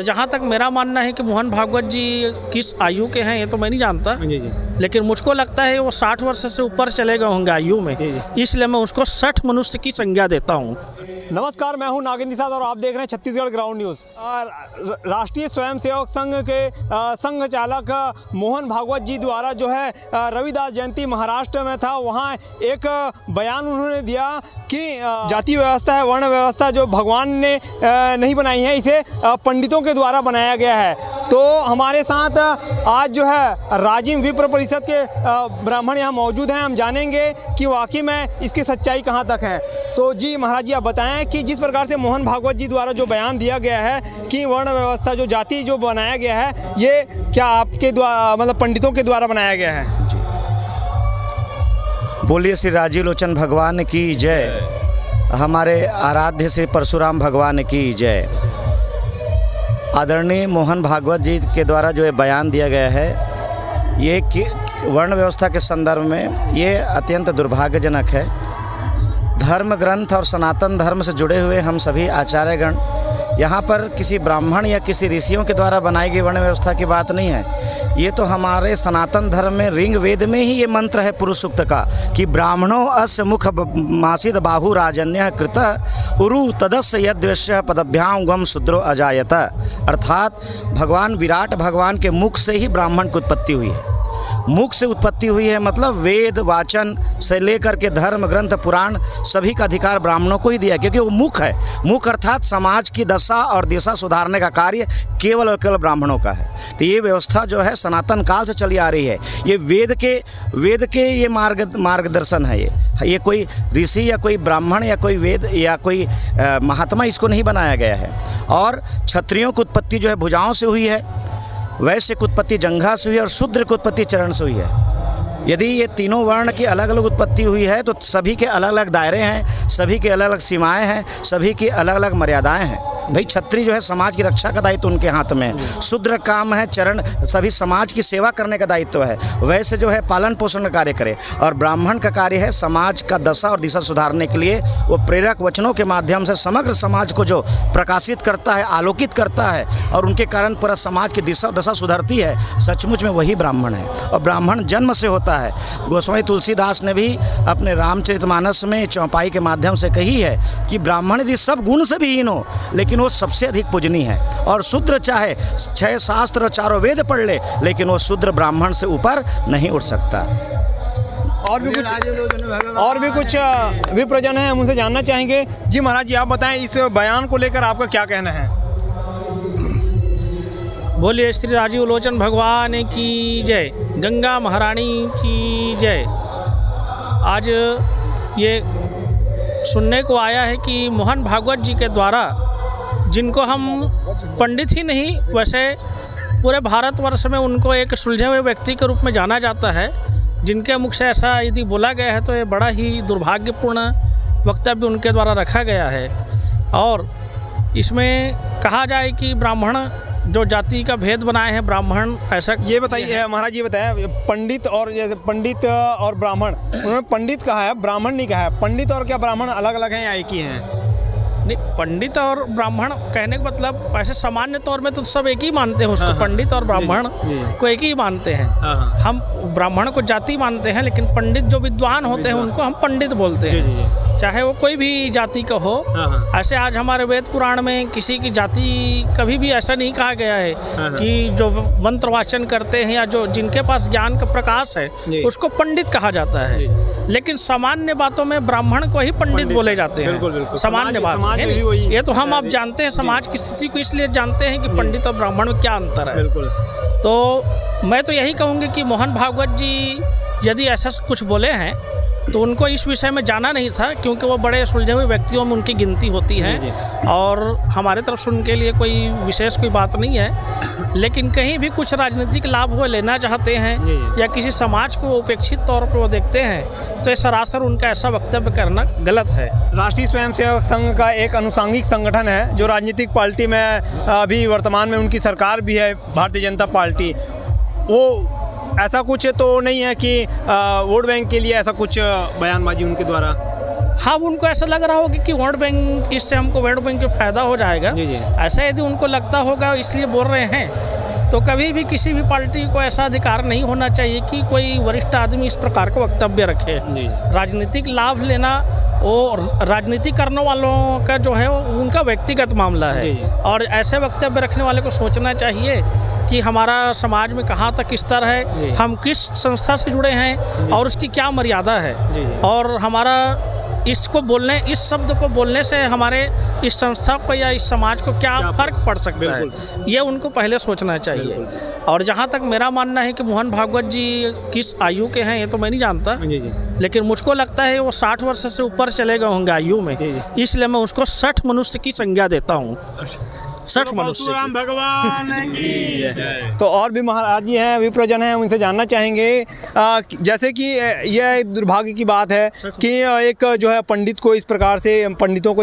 जहाँ तक मेरा मानना है कि मोहन भागवत जी किस आयु के हैं ये तो मैं नहीं जानता, लेकिन मुझको लगता है वो 60 वर्ष से ऊपर चले गए होंगे आयु में, इसलिए मैं उसको 60 मनुष्य की संज्ञा देता हूँ। नमस्कार, मैं हूं नागेंद्र निषाद और आप देख रहे हैं छत्तीसगढ़ ग्राउंड न्यूज़। राष्ट्रीय स्वयंसेवक संघ के संघ चालक मोहन भागवत जी द्वारा जो है रविदास जयंती महाराष्ट्र में था, वहां एक बयान उन्होंने दिया कि जाति व्यवस्था है, वर्ण व्यवस्था जो भगवान ने नहीं बनाई है, इसे पंडितों के द्वारा बनाया गया है। तो हमारे साथ आज जो है राजिम विप्र परिषद के ब्राह्मण यहाँ मौजूद हैं। हम जानेंगे कि वाकई में इसकी सच्चाई कहाँ तक है। तो जी महाराज जी, आप बताएं कि जिस प्रकार से मोहन भागवत जी द्वारा जो बयान दिया गया है कि वर्ण व्यवस्था जो जाति जो बनाया गया है, ये क्या आपके द्वारा मतलब पंडितों के द्वारा बनाया गया है? बोलिए श्री राजीव लोचन भगवान की जय, हमारे आराध्य श्री परशुराम भगवान की जय। आदरणीय मोहन भागवत जी के द्वारा जो ये बयान दिया गया है, ये कि वर्ण व्यवस्था के संदर्भ में ये अत्यंत दुर्भाग्यजनक है। धर्म ग्रंथ और सनातन धर्म से जुड़े हुए हम सभी आचार्यगण यहाँ पर किसी ब्राह्मण या किसी ऋषियों के द्वारा बनाई गई वर्ण व्यवस्था की बात नहीं है। ये तो हमारे सनातन धर्म में ऋग वेद में ही ये मंत्र है पुरुष सूक्त का कि ब्राह्मणों अस्य मुख मासिद बाहु राजन्य कृत उरु तदस्य यद्वश्य पदभ्याम गम शूद्रो अजायत। अर्थात भगवान विराट भगवान के मुख से ही ब्राह्मण की उत्पत्ति हुई है। मुख से उत्पत्ति हुई है मतलब वेद वाचन से लेकर के धर्म ग्रंथ पुराण सभी का अधिकार ब्राह्मणों को ही दिया, क्योंकि वो मुख है। मुख अर्थात समाज की दशा और दिशा सुधारने का कार्य केवल और केवल ब्राह्मणों का है। तो ये व्यवस्था जो है सनातन काल से चली आ रही है। ये वेद के ये मार्गदर्शन है। ये कोई ऋषि या कोई ब्राह्मण या कोई वेद या कोई महात्मा इसको नहीं बनाया गया है। और क्षत्रियों की उत्पत्ति जो है भुजाओं से हुई है, वैश्य की उत्पत्ति जंघा से हुई है और शूद्र की उत्पत्ति चरण से हुई है। यदि ये तीनों वर्ण की अलग अलग उत्पत्ति हुई है तो सभी के अलग अलग दायरे हैं, सभी के अलग अलग सीमाएं हैं, सभी की अलग अलग मर्यादाएं हैं। भाई क्षत्रिय जो है समाज की रक्षा का दायित्व उनके हाथ में है, शूद्र काम है चरण सभी समाज की सेवा करने का दायित्व है, वैसे जो है पालन पोषण का कार्य करे। और ब्राह्मण का कार्य है समाज का दशा और दिशा सुधारने के लिए वो प्रेरक वचनों के माध्यम से समग्र समाज को जो प्रकाशित करता है, आलोकित करता है और उनके कारण पूरा समाज की दिशा दशा सुधरती है, सचमुच में वही ब्राह्मण है। और ब्राह्मण जन्म से होता है। गोस्वामी तुलसीदास ने भी अपने रामचरितमानस में चौपाई के माध्यम से कही है कि ब्राह्मण यदि सब गुण से भी हीन हो लेकिन वो सबसे अधिक पूजनीय है। और शूद्र चाहे 6 शास्त्र 4 वेद पढ़ ले लेकिन वो शूद्र ब्राह्मण से ऊपर नहीं उठ सकता। और भी कुछ विप्रजन है, हम उनसे जानना चाहेंगे। जी महाराज जी, आप बताएं इस बयान को लेकर आपका क्या कहना है? बोलिए श्री राजीव लोचन भगवान की जय, गंगा महारानी की जय। आज ये सुनने को आया है कि मोहन भागवत जी के द्वारा, जिनको हम पंडित ही नहीं वैसे पूरे भारतवर्ष में उनको एक सुलझे हुए व्यक्ति के रूप में जाना जाता है, जिनके मुख से ऐसा यदि बोला गया है तो ये बड़ा ही दुर्भाग्यपूर्ण वक्तव्य उनके द्वारा रखा गया है। और इसमें कहा जाए कि ब्राह्मण जो जाति का भेद बनाए हैं, ब्राह्मण ऐसा, ये बताइए महाराज जी, बताएं पंडित और जैसे पंडित और ब्राह्मण, उन्होंने पंडित कहा है, ब्राह्मण नहीं कहा है। पंडित और क्या ब्राह्मण अलग अलग हैं या एक ही हैं? नहीं, पंडित और ब्राह्मण कहने का मतलब ऐसे सामान्य तौर में तो सब एक ही मानते हैं उसको। पंडित और ब्राह्मण को एक ही मानते हैं। हम ब्राह्मण को जाति मानते हैं, लेकिन पंडित जो विद्वान होते हैं उनको हम पंडित बोलते हैं, चाहे वो कोई भी जाति का हो। ऐसे आज हमारे वेद पुराण में किसी की जाति कभी भी ऐसा नहीं कहा गया है कि जो मंत्र वाचन करते हैं या जो जिनके पास ज्ञान का प्रकाश है उसको पंडित कहा जाता है। लेकिन सामान्य बातों में ब्राह्मण को ही पंडित बोले जाते हैं। सामान्य बात ये तो हम आप जानते हैं, समाज की स्थिति को इसलिए जानते हैं कि पंडित और ब्राह्मण में क्या अंतर है। तो मैं तो यही कहूँगी कि मोहन भागवत जी यदि ऐसा कुछ बोले हैं तो उनको इस विषय में जाना नहीं था, क्योंकि वो बड़े सुलझे हुए व्यक्तियों में उनकी गिनती होती है और हमारे तरफ से उनके लिए कोई विशेष कोई बात नहीं है। लेकिन कहीं भी कुछ राजनीतिक लाभ वो लेना चाहते हैं या किसी समाज को उपेक्षित तौर पर वो देखते हैं तो ये सरासर उनका ऐसा वक्तव्य करना गलत है। राष्ट्रीय स्वयंसेवक संघ का एक अनुसांगिक संगठन है जो राजनीतिक पार्टी में अभी वर्तमान में उनकी सरकार भी है, भारतीय जनता पार्टी। वो ऐसा कुछ तो नहीं है कि वोट बैंक के लिए ऐसा कुछ बयानबाजी उनके द्वारा? हाँ, उनको ऐसा लग रहा होगा कि वोट बैंक, इससे हमको वोट बैंक का फ़ायदा हो जाएगा। जी। ऐसा यदि उनको लगता होगा इसलिए बोल रहे हैं, तो कभी भी किसी भी पार्टी को ऐसा अधिकार नहीं होना चाहिए कि कोई वरिष्ठ आदमी इस प्रकार का वक्तव्य रखे। राजनीतिक लाभ लेना वो राजनीति करने वालों का जो है वो उनका व्यक्तिगत मामला है, और ऐसे वक्तव्य रखने वाले को सोचना चाहिए कि हमारा समाज में कहाँ तक स्तर है, हम किस संस्था से जुड़े हैं और उसकी क्या मर्यादा है, और हमारा इसको बोलने, इस शब्द को बोलने से हमारे इस संस्था को या इस समाज को क्या फ़र्क पड़ सकता है, ये उनको पहले सोचना चाहिए। और जहाँ तक मेरा मानना है कि मोहन भागवत जी किस आयु के हैं ये तो मैं नहीं जानता, लेकिन मुझको लगता है वो 60 वर्ष से ऊपर चले गए होंगे आयु में, इसलिए मैं उसको 60 मनुष्य की संज्ञा देता हूँ। 60 मनुष्य भगवान की। तो और भी महाराज जी हैं, विप्रजन हैं, उनसे जानना चाहेंगे जैसे कि यह दुर्भाग्य की बात है कि एक जो है पंडितों को इस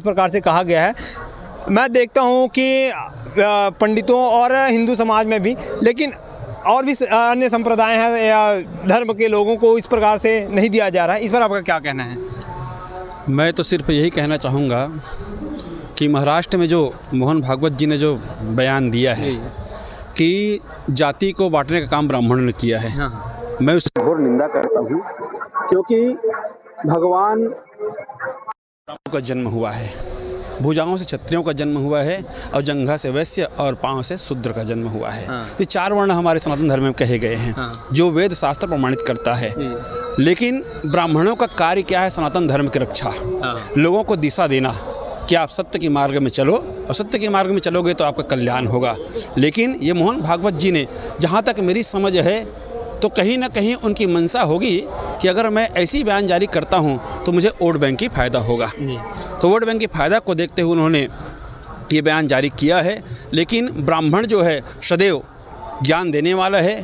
प्रकार से कहा गया है। मैं देखता हूँ कि पंडितों और हिंदू समाज में भी, लेकिन और भी अन्य संप्रदाय हैं या धर्म के लोगों को इस प्रकार से नहीं दिया जा रहा है, इस पर आपका क्या कहना है? मैं तो सिर्फ यही कहना चाहूँगा कि महाराष्ट्र में जो मोहन भागवत जी ने जो बयान दिया है कि जाति को बांटने का काम ब्राह्मणों ने किया है, मैं उसकी घोर निंदा करता हूँ, क्योंकि भगवान का जन्म हुआ है, भुजाओं से क्षत्रियों का जन्म हुआ है और जंघा से वैश्य और पांव से शूद्र का जन्म हुआ है। ये 4 वर्ण हमारे सनातन धर्म में कहे गए हैं, जो वेद शास्त्र प्रमाणित करता है। लेकिन ब्राह्मणों का कार्य क्या है? सनातन धर्म की रक्षा, लोगों को दिशा देना कि आप सत्य के मार्ग में चलो, और सत्य के मार्ग में चलोगे तो आपका कल्याण होगा। लेकिन ये मोहन भागवत जी ने, जहाँ तक मेरी समझ है, तो कहीं ना कहीं उनकी मंशा होगी कि अगर मैं ऐसी बयान जारी करता हूँ तो मुझे वोट बैंक की फ़ायदा होगा। तो वोट बैंक की फ़ायदा को देखते हुए उन्होंने ये बयान जारी किया है। लेकिन ब्राह्मण जो है सदैव ज्ञान देने वाला है,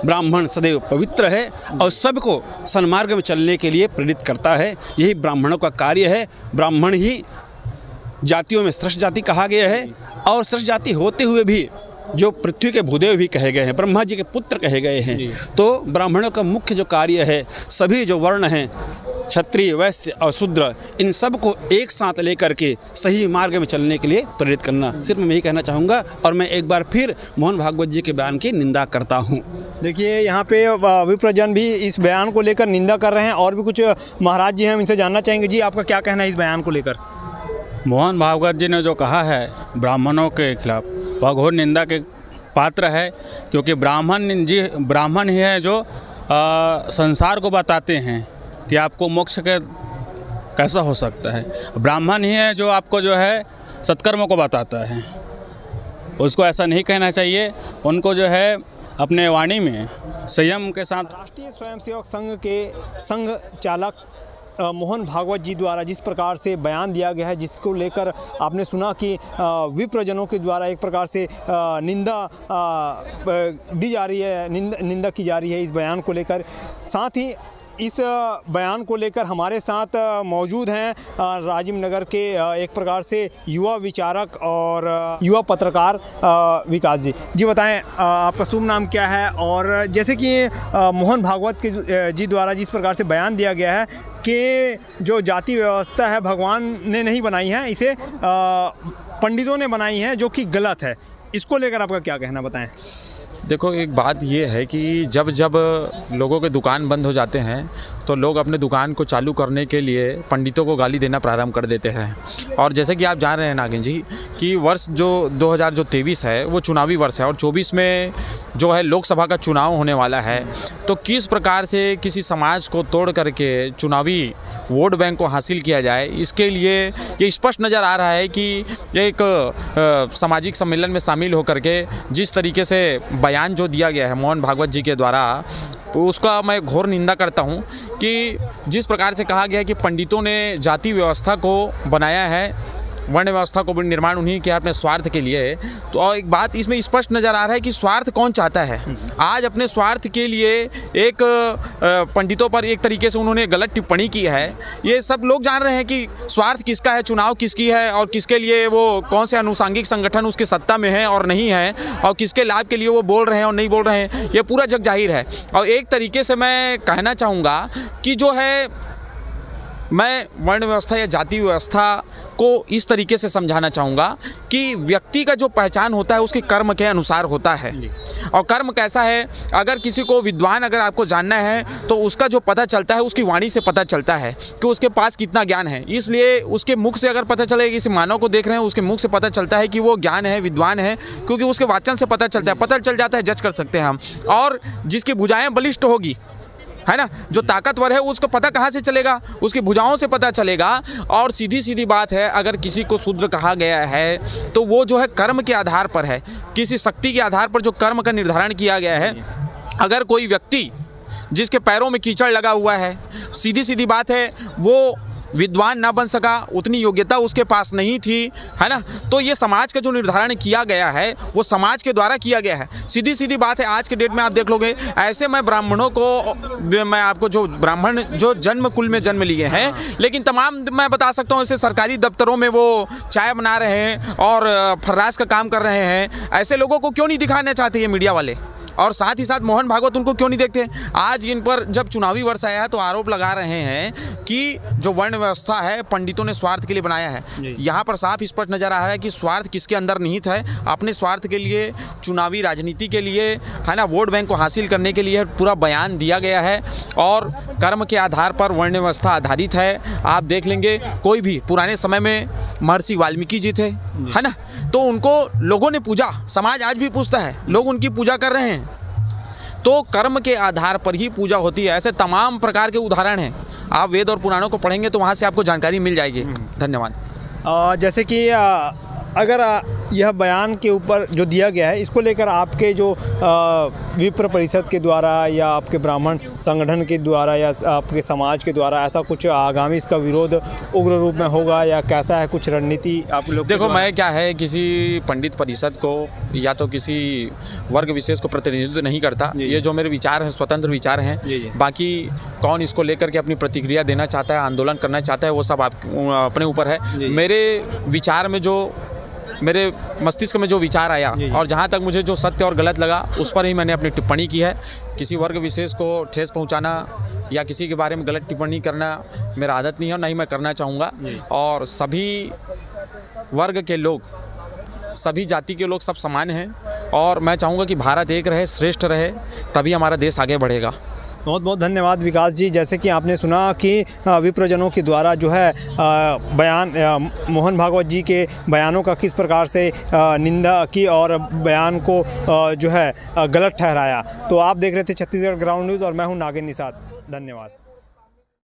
ब्राह्मण सदैव पवित्र है और सबको सन्मार्ग में चलने के लिए प्रेरित करता है। यही ब्राह्मणों का कार्य है। ब्राह्मण ही जातियों में श्रेष्ठ जाति कहा गया है, और श्रेष्ठ जाति होते हुए भी जो पृथ्वी के भूदेव भी कहे गए हैं, ब्रह्मा जी के पुत्र कहे गए हैं। तो ब्राह्मणों का मुख्य जो कार्य है, सभी जो वर्ण हैं, क्षत्रिय, वैश्य और शूद्र, इन सब को एक साथ लेकर के सही मार्ग में चलने के लिए प्रेरित करना, सिर्फ मैं यही कहना चाहूँगा। और मैं एक बार फिर मोहन भागवत जी के बयान की निंदा करता हूँ। देखिए, यहाँ पे विप्रजन भी इस बयान को लेकर निंदा कर रहे हैं, और भी कुछ महाराज जी हैं, इनसे जानना चाहेंगे। जी, आपका क्या कहना है इस बयान को लेकर? मोहन भागवत जी ने जो कहा है ब्राह्मणों के खिलाफ, वह घोर निंदा के पात्र है, क्योंकि ब्राह्मण ही है जो संसार को बताते हैं कि आपको मोक्ष के कैसा हो सकता है। ब्राह्मण ही है जो आपको जो है सत्कर्मों को बताता है। उसको ऐसा नहीं कहना चाहिए, उनको जो है अपने वाणी में संयम के साथ। राष्ट्रीय स्वयंसेवक संघ के संघ चालक मोहन भागवत जी द्वारा जिस प्रकार से बयान दिया गया है, जिसको लेकर आपने सुना कि विप्रजनों के द्वारा एक प्रकार से निंदा दी जा रही है, निंदा की जा रही है इस बयान को लेकर। साथ ही इस बयान को लेकर हमारे साथ मौजूद हैं राजीव नगर के एक प्रकार से युवा विचारक और युवा पत्रकार विकास जी। जी बताएं, आपका शुभ नाम क्या है? और जैसे कि मोहन भागवत के जी द्वारा जिस प्रकार से बयान दिया गया है कि जो जाति व्यवस्था है भगवान ने नहीं बनाई है, इसे पंडितों ने बनाई है, जो कि गलत है, इसको लेकर आपका क्या कहना, बताएं। देखो, एक बात ये है कि जब लोगों के दुकान बंद हो जाते हैं तो लोग अपने दुकान को चालू करने के लिए पंडितों को गाली देना प्रारंभ कर देते हैं। और जैसे कि आप जान रहे हैं नागिन जी कि वर्ष जो 2023 है वो चुनावी वर्ष है, और 24 में जो है लोकसभा का चुनाव होने वाला है। तो किस प्रकार से किसी समाज को तोड़ करके चुनावी वोट बैंक को हासिल किया जाए, इसके लिए ये स्पष्ट नज़र आ रहा है कि एक सामाजिक सम्मेलन में शामिल होकर के जिस तरीके से बयान जो दिया गया है मोहन भागवत जी के द्वारा, तो उसका मैं घोर निंदा करता हूं कि जिस प्रकार से कहा गया है कि पंडितों ने जाति व्यवस्था को बनाया है, वर्ण व्यवस्था को निर्माण उन्हीं किया अपने स्वार्थ के लिए। तो एक बात इसमें स्पष्ट नज़र आ रहा है कि स्वार्थ कौन चाहता है। आज अपने स्वार्थ के लिए एक पंडितों पर एक तरीके से उन्होंने गलत टिप्पणी की है। ये सब लोग जान रहे हैं कि स्वार्थ किसका है, चुनाव किसकी है, और किसके लिए वो कौन से अनुषांगिक संगठन उसके सत्ता में है और नहीं है, और किसके लाभ के लिए वो बोल रहे हैं और नहीं बोल रहे हैं, ये पूरा जग जाहिर है। और एक तरीके से मैं कहना चाहूँगा कि जो है मैं वर्ण व्यवस्था या जाति व्यवस्था को इस तरीके से समझाना चाहूँगा कि व्यक्ति का जो पहचान होता है उसके कर्म के अनुसार होता है। और कर्म कैसा है, अगर किसी को विद्वान अगर आपको जानना है तो उसका जो पता चलता है उसकी वाणी से पता चलता है कि उसके पास कितना ज्ञान है। इसलिए उसके मुख से अगर पता चले, किसी मानव को देख रहे हैं उसके मुख से पता चलता है कि वो ज्ञान है, विद्वान है, क्योंकि उसके वाचन से पता चलता है, पता चल जाता है, जज कर सकते हैं हम। और जिसकी भुजाएं बलिष्ठ होगी, है ना, जो ताकतवर है उसको पता कहाँ से चलेगा, उसकी भुजाओं से पता चलेगा। और सीधी सीधी बात है, अगर किसी को शूद्र कहा गया है तो वो जो है कर्म के आधार पर है, किसी शक्ति के आधार पर जो कर्म का निर्धारण किया गया है। अगर कोई व्यक्ति जिसके पैरों में कीचड़ लगा हुआ है, सीधी सीधी बात है वो विद्वान ना बन सका, उतनी योग्यता उसके पास नहीं थी, है ना, तो ये समाज का जो निर्धारण किया गया है वो समाज के द्वारा किया गया है। सीधी सीधी बात है, आज के डेट में आप देख लोगे, ऐसे मैं ब्राह्मणों को, मैं आपको जो ब्राह्मण जो जन्म कुल में जन्म लिए हैं, लेकिन तमाम मैं बता सकता हूँ ऐसे सरकारी दफ्तरों में वो चाय बना रहे हैं और फर्राश का काम कर रहे हैं। ऐसे लोगों को क्यों नहीं दिखाना चाहते ये मीडिया वाले? और साथ ही साथ मोहन भागवत उनको क्यों नहीं देखते? आज इन पर जब चुनावी वर्ष आया है तो आरोप लगा रहे हैं कि जो वर्ण व्यवस्था है पंडितों ने स्वार्थ के लिए बनाया है। यहाँ पर साफ स्पष्ट नजर आ रहा है कि स्वार्थ किसके अंदर निहित है, अपने स्वार्थ के लिए, चुनावी राजनीति के लिए, है ना, वोट बैंक को हासिल करने के लिए पूरा बयान दिया गया है। और कर्म के आधार पर वर्ण व्यवस्था आधारित है। आप देख लेंगे कोई भी पुराने समय में महर्षि वाल्मीकि जी थे, है ना, तो उनको लोगों ने पूजा, समाज आज भी पूछता है, लोग उनकी पूजा कर रहे हैं। तो कर्म के आधार पर ही पूजा होती है। ऐसे तमाम प्रकार के उदाहरण हैं, आप वेद और पुराणों को पढ़ेंगे तो वहाँ से आपको जानकारी मिल जाएगी। धन्यवाद। जैसे कि अगर यह बयान के ऊपर जो दिया गया है, इसको लेकर आपके जो विप्र परिषद के द्वारा या आपके ब्राह्मण संगठन के द्वारा या आपके समाज के द्वारा ऐसा कुछ आगामी इसका विरोध उग्र रूप में होगा या कैसा है, कुछ रणनीति आप लोग? देखो, मैं क्या है, किसी पंडित परिषद को या तो किसी वर्ग विशेष को प्रतिनिधित्व नहीं करता। ये जो मेरे विचार हैं स्वतंत्र विचार हैं। बाकी कौन इसको लेकर के अपनी प्रतिक्रिया देना चाहता है, आंदोलन करना चाहता है, वो सब आप अपने ऊपर है। मेरे विचार में जो, मेरे मस्तिष्क में जो विचार आया और जहाँ तक मुझे जो सत्य और गलत लगा उस पर ही मैंने अपनी टिप्पणी की है। किसी वर्ग विशेष को ठेस पहुँचाना या किसी के बारे में गलत टिप्पणी करना मेरा आदत नहीं है और नहीं मैं करना चाहूँगा। और सभी वर्ग के लोग, सभी जाति के लोग सब समान हैं और मैं चाहूँगा कि भारत एक रहे, श्रेष्ठ रहे, तभी हमारा देश आगे बढ़ेगा। बहुत बहुत धन्यवाद विकास जी। जैसे कि आपने सुना कि विप्रजनों के द्वारा जो है बयान, मोहन भागवत जी के बयानों का किस प्रकार से निंदा की और बयान को जो है गलत ठहराया। तो आप देख रहे थे छत्तीसगढ़ ग्राउंड न्यूज़ और मैं हूं नागिन निषाद। धन्यवाद।